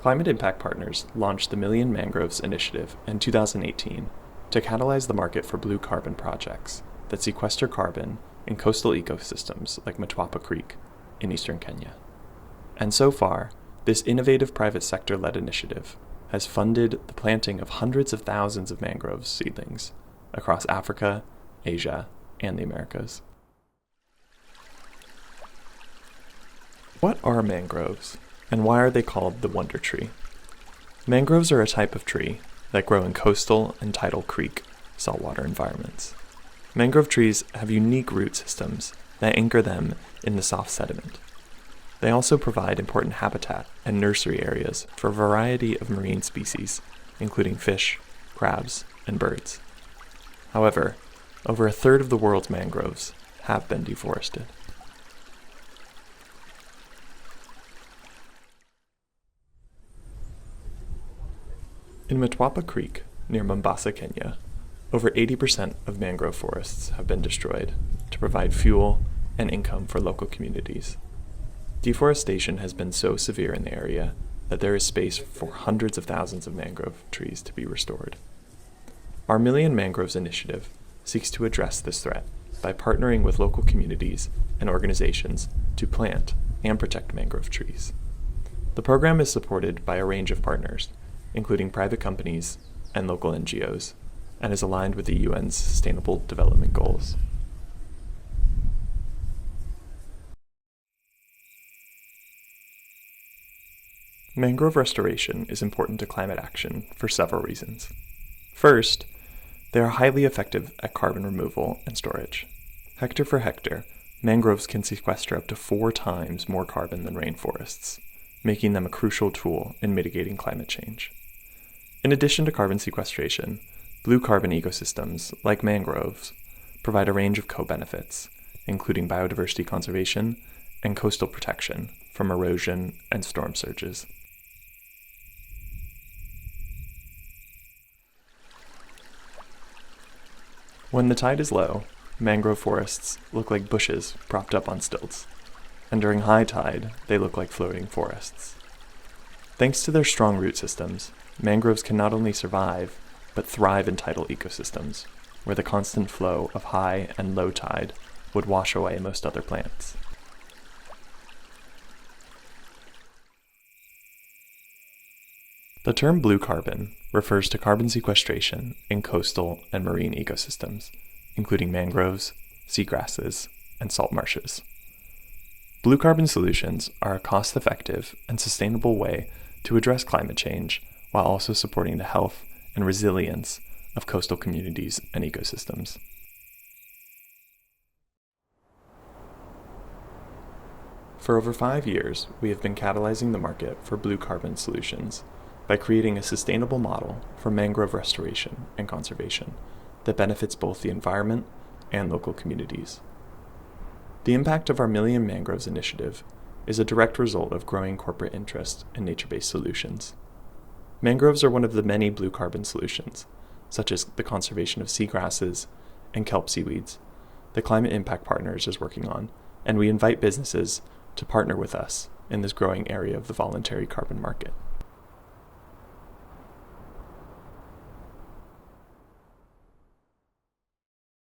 Climate Impact Partners launched the Million Mangroves initiative in 2018 to catalyze the market for blue carbon projects that sequester carbon in coastal ecosystems like Mtwapa Creek in eastern Kenya. And so far, this innovative private sector-led initiative has funded the planting of hundreds of thousands of mangrove seedlings across Africa, Asia, and the Americas. What are mangroves, and why are they called the wonder tree? Mangroves are a type of tree that grow in coastal and tidal creek saltwater environments. Mangrove trees have unique root systems that anchor them in the soft sediment. They also provide important habitat and nursery areas for a variety of marine species, including fish, crabs, and birds. However, over a third of the world's mangroves have been deforested. In Mtwapa Creek, near Mombasa, Kenya, over 80% of mangrove forests have been destroyed to provide fuel and income for local communities. Deforestation has been so severe in the area that there is space for hundreds of thousands of mangrove trees to be restored. Our Million Mangroves initiative seeks to address this threat by partnering with local communities and organizations to plant and protect mangrove trees. The program is supported by a range of partners, including private companies and local NGOs, and is aligned with the UN's Sustainable Development Goals. Mangrove restoration is important to climate action for several reasons. First, they are highly effective at carbon removal and storage. Hectare for hectare, mangroves can sequester up to 4 times more carbon than rainforests, making them a crucial tool in mitigating climate change. In addition to carbon sequestration, blue carbon ecosystems, like mangroves, provide a range of co-benefits, including biodiversity conservation and coastal protection from erosion and storm surges. When the tide is low, mangrove forests look like bushes propped up on stilts, and during high tide, they look like floating forests. Thanks to their strong root systems, mangroves can not only survive, but thrive in tidal ecosystems, where the constant flow of high and low tide would wash away most other plants. The term blue carbon refers to carbon sequestration in coastal and marine ecosystems, including mangroves, seagrasses, and salt marshes. Blue carbon solutions are a cost-effective and sustainable way to address climate change while also supporting the health and resilience of coastal communities and ecosystems. For over 5 years, we have been catalyzing the market for blue carbon solutions by creating a sustainable model for mangrove restoration and conservation that benefits both the environment and local communities. The impact of our Million Mangroves initiative is a direct result of growing corporate interest in nature-based solutions. Mangroves are one of the many blue carbon solutions, such as the conservation of seagrasses and kelp seaweeds, that Climate Impact Partners is working on, and we invite businesses to partner with us in this growing area of the voluntary carbon market.